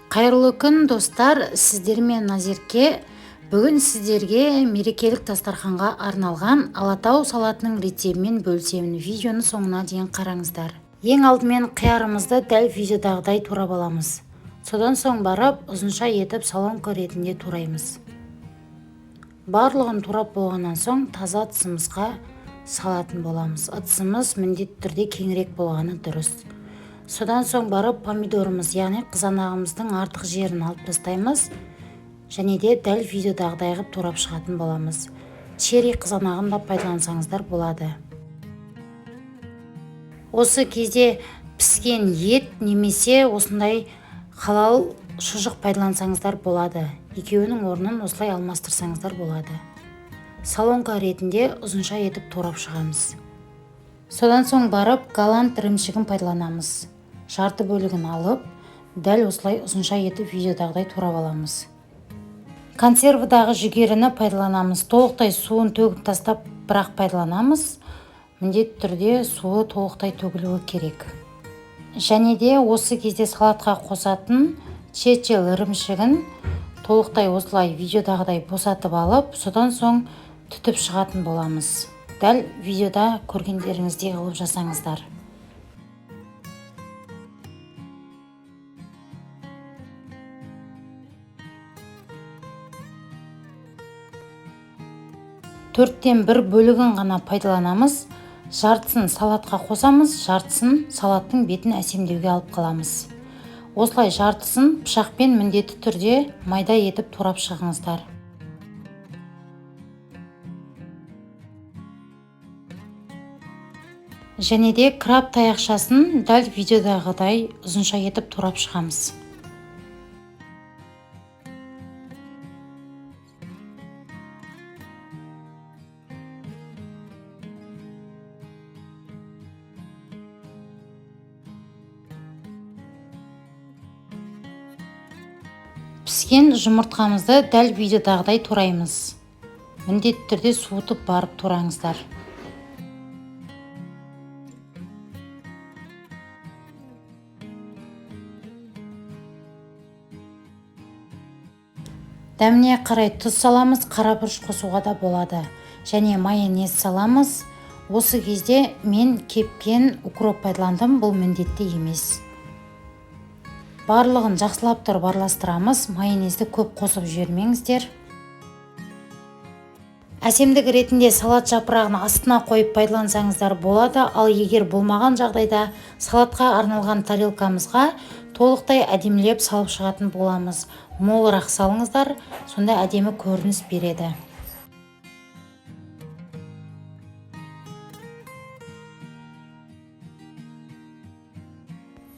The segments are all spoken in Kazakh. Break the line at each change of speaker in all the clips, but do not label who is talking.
Қайырлы күн достар, сіздермен Назерке. Бүгін сіздерге мерекелік дастарханға арналған алатау салатының рецебімен бөлісемін. Видеоны соңына дейін қараңыздар. Ең алдымен қиярымызды дәл видеодағыдай турап аламыз. Содан соң барып ұзынша етіп соломка ретінде тураймыз. Барлығын турап болғаннан соң таза ыдысымызға салатын боламыз. Ыдысымыз міндетті түрде кеңірек болғаны дұрыс. Содан соң барып помидорымыз, яғни қызанағымыздың артық жерін алып тастаймыз. Және де дәл видеодағыдай ғып турап шығатын боламыз. Черри қызанағын да пайдалансаңыздар болады. Осы кезде піскен ет немесе осындай халал шұжық пайдалансаңыздар болады. Екеуінің орнын осылай алмастырсаңыздар болады. Соломка ретінде ұзынша етіп турап шығамыз. Содан соң барып голланд ірімшігін пайдаланамыз. Жарты бөлігін алып, дәл осылай ұзынша етіп видеодағыдай турап аламыз. Консервадағы жүгеріні пайдаланамыз. Толықтай суын төгіп тастап, бірақ пайдаланамыз. Міндетті түрде суы толықтай төгілуі керек. Және де осы кезде салатқа қосатын чечил ірімшігін толықтай осылай видеодағыдай босатып алып, содан соң түтіп шығатын боламыз. Дәл видеода көргендеріңіздей қылып жасаңыздар. Төрттен бір бөлігін ғана пайдаланамыз. Жартысын салатқа қосамыз, жартысын салаттың бетін әсемдеуге алып қаламыз. Осылай жартысын пышақпен міндетті түрде майда етіп турап шығыңыздар. Және де краб таяқшасын дәл видеодағыдай ұзынша етіп турап шығамыз. Піскен жұмыртқамызды дәл видеодағыдай тураймыз. Міндетті түрде суытып барып тураңыздар. Дәміне қарай тұз саламыз, қарабұрыш қосуға да болады. Және майонез саламыз. Осы кезде мен кепкен укроп пайдаландым, бұл міндетті емес. Барлығын жақсылап тұрып араластырамыз. Майонезді көп қосып жібермеңіздер. Әсемдік ретінде салат жапырағын астына қойып пайдалансаңыздар болады, ал егер болмаған жағдайда салатқа арналған тарелкамызға толықтай әдемілеп салып шығатын боламыз. Молырақ салыңыздар, сонда әдемі көрініс береді.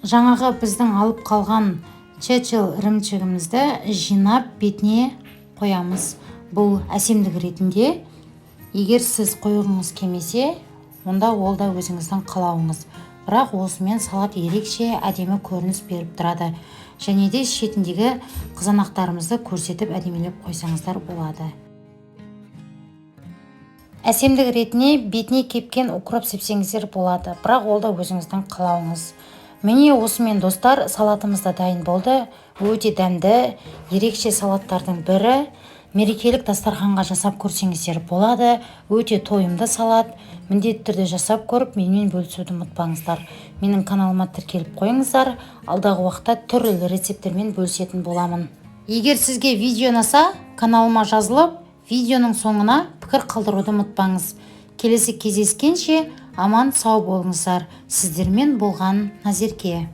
Жаңағы біздің алып қалған чечил ірімшігімізді жинап бетіне қоямыз. Бұл әсемдік ретінде. Егер сіз қойғыңыз келмесе, онда ол да өзіңіздің қалауыңыз. Бірақ осымен салат ерекше әдемі көрініс беріп тұрады. Және де шетіндегі қызанақтарымызды көрсетіп әдемелеп қойсаңыздар болады. Әсемдік ретінде бетіне кепкен укроп сепсеңіздер болады. Бірақ ол да өзіңіздің қалауыңыз. Міне осымен достар, салатымыз да дайын болды. Өте дәмді, ерекше салаттардың бірі. Мерекелік дастарханға жасап көрсеңіздер болады. Өте тойымды салат. Міндетті түрде жасап көріп, менімен бөлісуді ұмытпаңыздар. Менің каналыма тіркеліп қойыңыздар. Алдағы уақытта түрлі рецептермен бөлісетін боламын. Егер сізге видео ұнаса, каналыма жазылып, видеоның соңына пікір қалдыруды ұмытпаңыз. Келесі кездескенше аман сау болыңыздар. Сіздермен болған Назерке.